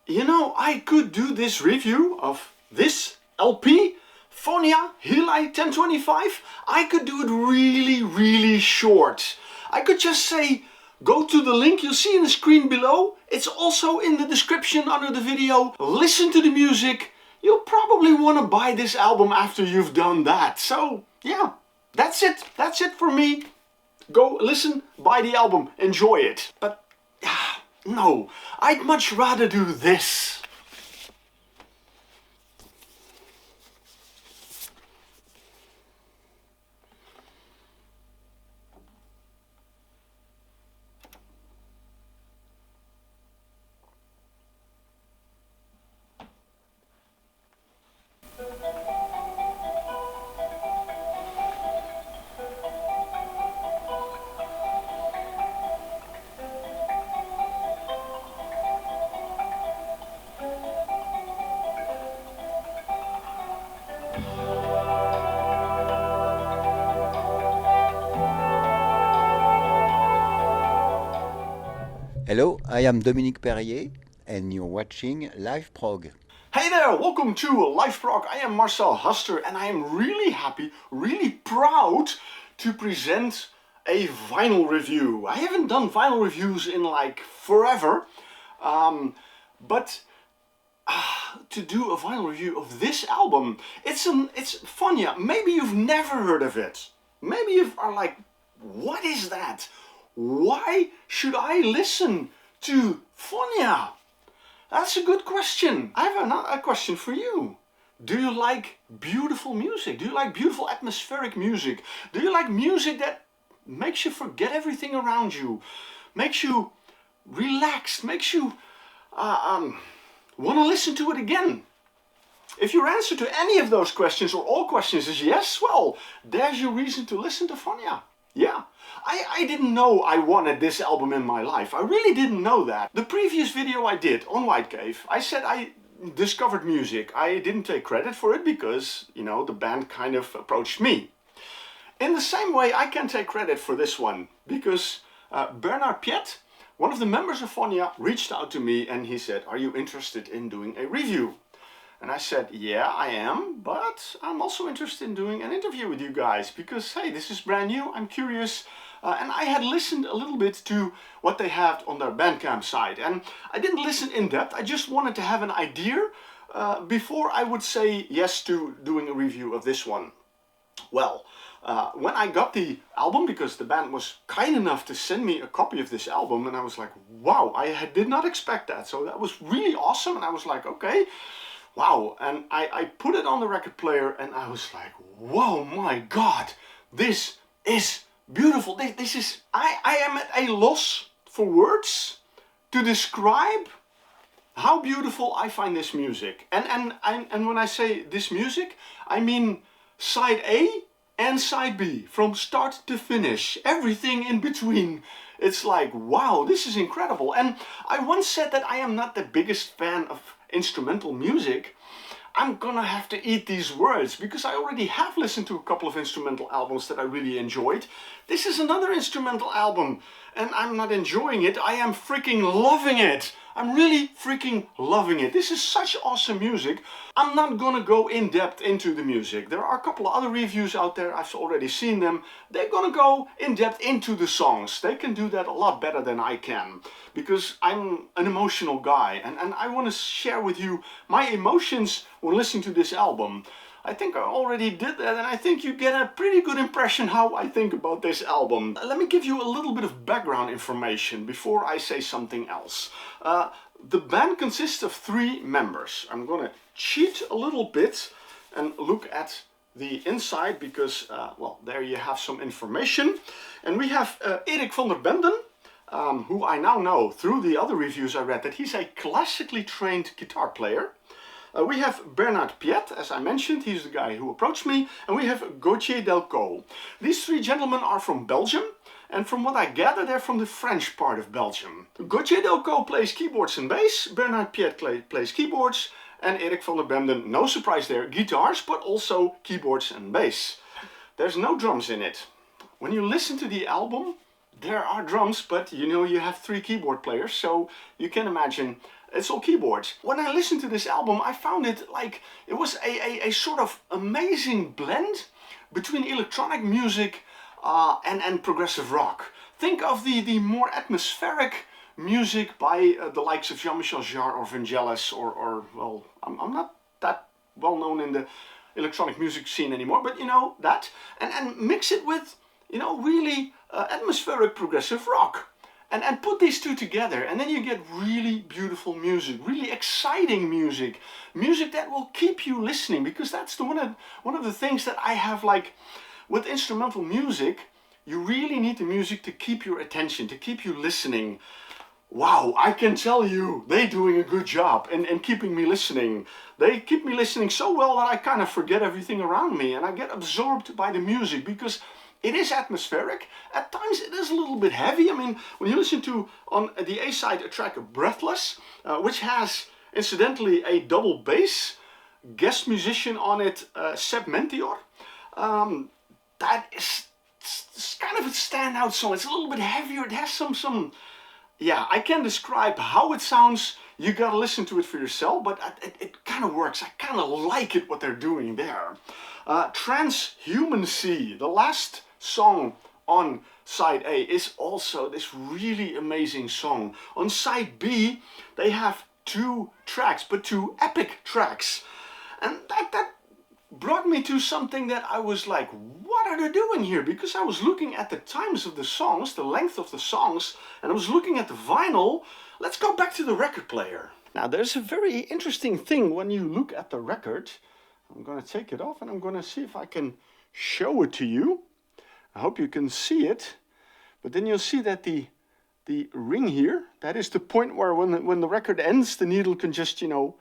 you know, I could do this review of this LP, Phonya Heli 1025. I could do it really short. I could just say, go to the link you see in the screen below. It's also in the description under the video. Listen to the music. You'll probably want to buy this album after you've done that. So yeah, that's it. That's it for me. Go listen, buy the album, enjoy it. But no, I'd much rather do this. Hello, I am Dominique Perrier and you're watching LiveProg. Hey there, welcome to LiveProg. I am Marcel Huster and I am really happy, really proud to present a vinyl review. I haven't done vinyl reviews in like forever, but to do a vinyl review of this album, it's Phonya. Maybe you've never heard of it. Maybe you are like, what is that? Why should I listen to Phonya? That's a good question. I have a question for you. Do you like beautiful music? Do you like beautiful atmospheric music? Do you like music that makes you forget everything around you? Makes you relaxed? Makes you want to listen to it again? If your answer to any of those questions or all questions is yes, well, there's your reason to listen to Phonya. Yeah, I didn't know I wanted this album in my life. I really didn't know that. The previous video I did on White Cave, I said I discovered music. I didn't take credit for it because, you know, the band kind of approached me. In the same way, I can take credit for this one because Bernard Piet, one of the members of Phonya, reached out to me and he said, are you interested in doing a review? And I said, yeah, I am, but I'm also interested in doing an interview with you guys because, hey, this is brand new, I'm curious. And I had listened a little bit to what they had on their Bandcamp site. And I didn't listen in depth, I just wanted to have an idea before I would say yes to doing a review of this one. Well, when I got the album, because the band was kind enough to send me a copy of this album, and I was like, wow, I did not expect that. So that was really awesome, and I was like, okay. Wow, and I put it on the record player and I was like, whoa, my God, this is beautiful. This is, I am at a loss for words to describe how beautiful I find this music. And when I say this music, I mean side A and side B, from start to finish, everything in between. It's like, wow, this is incredible. And I once said that I am not the biggest fan of instrumental music. I'm gonna have to eat these words because I already have listened to a couple of instrumental albums that I really enjoyed. This is another instrumental album and I'm not enjoying it, I am freaking loving it. I'm really freaking loving it. This is such awesome music. I'm not gonna go in depth into the music. There are a couple of other reviews out there, I've already seen them. They're gonna go in depth into the songs. They can do that a lot better than I can. Because I'm an emotional guy and I want to share with you my emotions when listening to this album. I think I already did that and I think you get a pretty good impression how I think about this album. Let me give you a little bit of background information before I say something else. The band consists of 3 members. I'm gonna cheat a little bit and look at the inside because, well, there you have some information. And we have Erik van der Benden, who I now know through the other reviews I read that he's a classically trained guitar player. We have Bernard Piet, as I mentioned, he's the guy who approached me, and we have Gauthier Delco. These 3 gentlemen are from Belgium, and from what I gather, they're from the French part of Belgium. Gauthier Delco plays keyboards and bass, Bernard Piet plays keyboards, and Erik van der Benden, no surprise there, guitars, but also keyboards and bass. There's no drums in it. When you listen to the album, there are drums, but you know you have 3 keyboard players, so you can imagine It's all keyboards. When I listened to this album, I found it like it was a sort of amazing blend between electronic music and progressive rock. Think of the more atmospheric music by the likes of Jean-Michel Jarre or Vangelis or well, I'm not that well known in the electronic music scene anymore, but you know that, and mix it with, you know, really atmospheric progressive rock. And put these two together, and then you get really beautiful music, really exciting music, music that will keep you listening, because that's one of the things that I have, like, with instrumental music, you really need the music to keep your attention, to keep you listening. Wow, I can tell you, they're doing a good job in keeping me listening. They keep me listening so well that I kind of forget everything around me, and I get absorbed by the music, because it is atmospheric. At times it is a little bit heavy. I mean, when you listen to, on the A side, a track Breathless, which has, incidentally, a double bass guest musician on it, Seb Mentior. That is it's kind of a standout song. It's a little bit heavier. It has some, yeah, I can't describe how it sounds. You gotta listen to it for yourself, but it kind of works. I kind of like it, what they're doing there. Transhumancy, the last song on side A, is also this really amazing song. On side B, they have two tracks, but two epic tracks. And that brought me to something that I was like, what are they doing here? Because I was looking at the times of the songs, the length of the songs, and I was looking at the vinyl. Let's go back to the record player. Now, there's a very interesting thing when you look at the record. I'm going to take it off and I'm going to see if I can show it to you. I hope you can see it. But then you'll see that the ring here, that is the point where when the record ends, the needle can just, you know,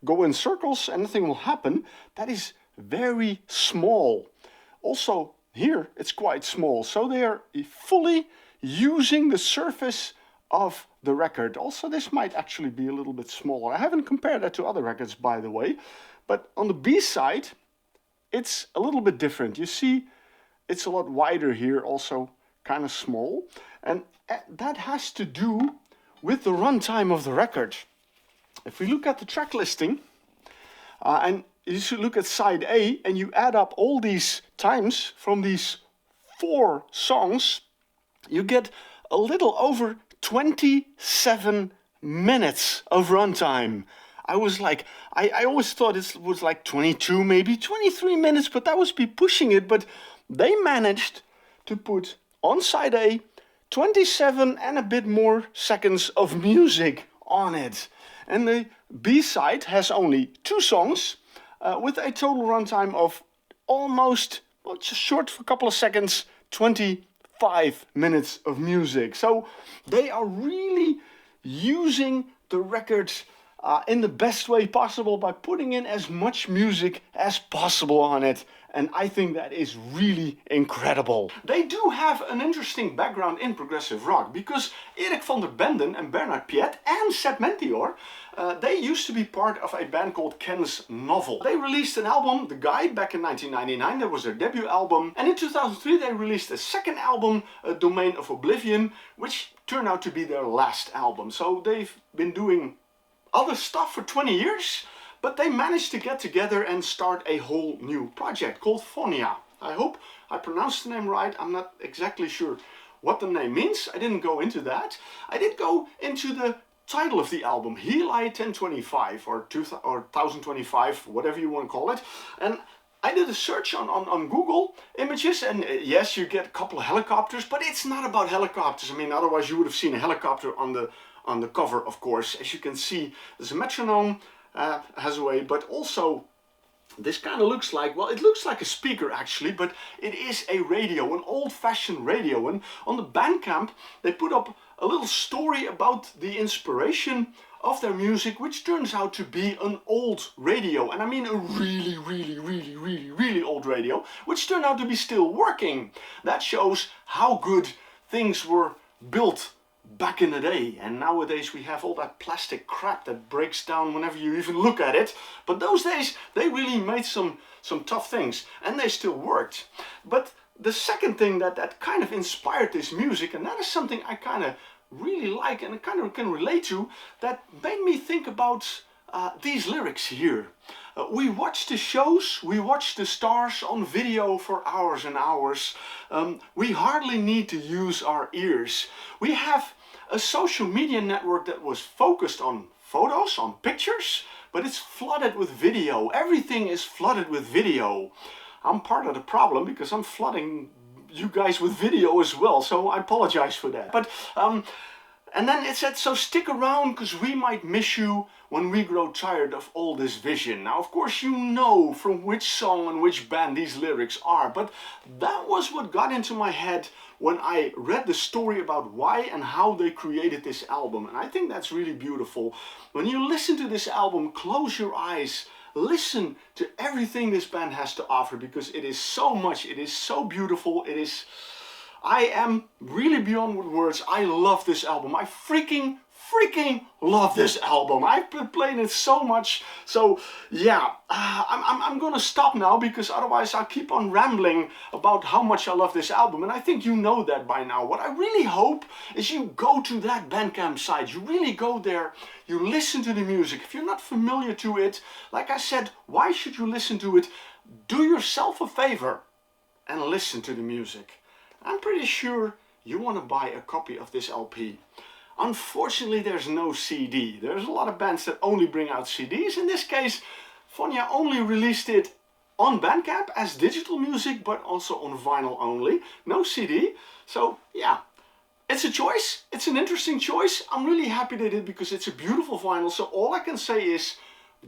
go in circles and nothing will happen. That is very small. Also, here it's quite small. So they are fully using the surface of the record. Also, this might actually be a little bit smaller. I haven't compared that to other records, by the way. But on the B side, it's a little bit different. You see, it's a lot wider here, also kind of small. And that has to do with the runtime of the record. If we look at the track listing, and you should look at side A, and you add up all these times from these 4 songs, you get a little over 27 minutes of runtime. I was like, I always thought it was like 22, maybe 23 minutes, but that was be pushing it. But they managed to put on side A 27 and a bit more seconds of music on it. And the B side has only 2 songs with a total runtime of almost, well, just short for a couple of seconds, 25 minutes of music. So they are really using the records in the best way possible by putting in as much music as possible on it. And I think that is really incredible. They do have an interesting background in progressive rock, because Erik van der Benden and Bernard Piet and Seb Mentior, they used to be part of a band called Ken's Novel. They released an album, The Guide, back in 1999. That was their debut album. And in 2003 they released a second album, Domain of Oblivion, which turned out to be their last album. So they've been doing other stuff for 20 years, but they managed to get together and start a whole new project called Phonya. I hope I pronounced the name right. I'm not exactly sure what the name means. I didn't go into that. I did go into the title of the album, Heli 1025 or 1025, whatever you want to call it. And I did a search on Google Images, and yes, you get a couple of helicopters, but it's not about helicopters. I mean, otherwise you would have seen a helicopter on the cover, of course. As you can see, there's a metronome, has a way, but also this kind of looks like, well, it looks like a speaker actually, but it is a radio, an old-fashioned radio. And on the Bandcamp, they put up a little story about the inspiration of their music, which turns out to be an old radio. And I mean a really, really, really, really, really old radio, which turned out to be still working. That shows how good things were built back in the day. And nowadays we have all that plastic crap that breaks down whenever you even look at it. But those days they really made some tough things, and they still worked. But the second thing that kind of inspired this music, and that is something I kind of really like and kind of can relate to, that made me think about these lyrics here. We watch the shows, we watch the stars on video for hours and hours. We hardly need to use our ears. We have a social media network that was focused on photos, on pictures, but it's flooded with video. Everything is flooded with video. I'm part of the problem because I'm flooding you guys with video as well, so I apologize for that. But and then it said, so stick around because we might miss you when we grow tired of all this vision. Now, of course, you know from which song and which band these lyrics are, but that was what got into my head when I read the story about why and how they created this album. And I think that's really beautiful. When you listen to this album, close your eyes, listen to everything this band has to offer, because it is so much, it is so beautiful, it is... I am really beyond words. I love this album. I freaking love this album. I've been playing it so much. So yeah, I'm gonna stop now, because otherwise I'll keep on rambling about how much I love this album. And I think you know that by now. What I really hope is you go to that Bandcamp site. You really go there. You listen to the music. If you're not familiar to it, like I said, why should you listen to it? Do yourself a favor and listen to the music. I'm pretty sure you want to buy a copy of this LP. Unfortunately, there's no CD. There's a lot of bands that only bring out CDs. In this case, Phonya only released it on Bandcamp as digital music, but also on vinyl only. No CD. So yeah, it's a choice. It's an interesting choice. I'm really happy they did, because it's a beautiful vinyl. So all I can say is,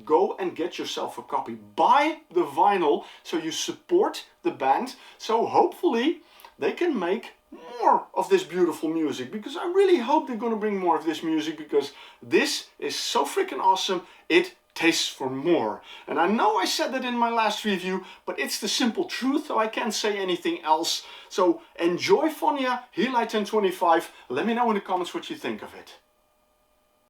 go and get yourself a copy. Buy the vinyl so you support the band. So hopefully they can make more of this beautiful music, because I really hope they're going to bring more of this music, because this is so freaking awesome. It tastes for more. And I know I said that in my last review, but it's the simple truth, so I can't say anything else. So enjoy Phonya Heli 1025. Let me know in the comments what you think of it.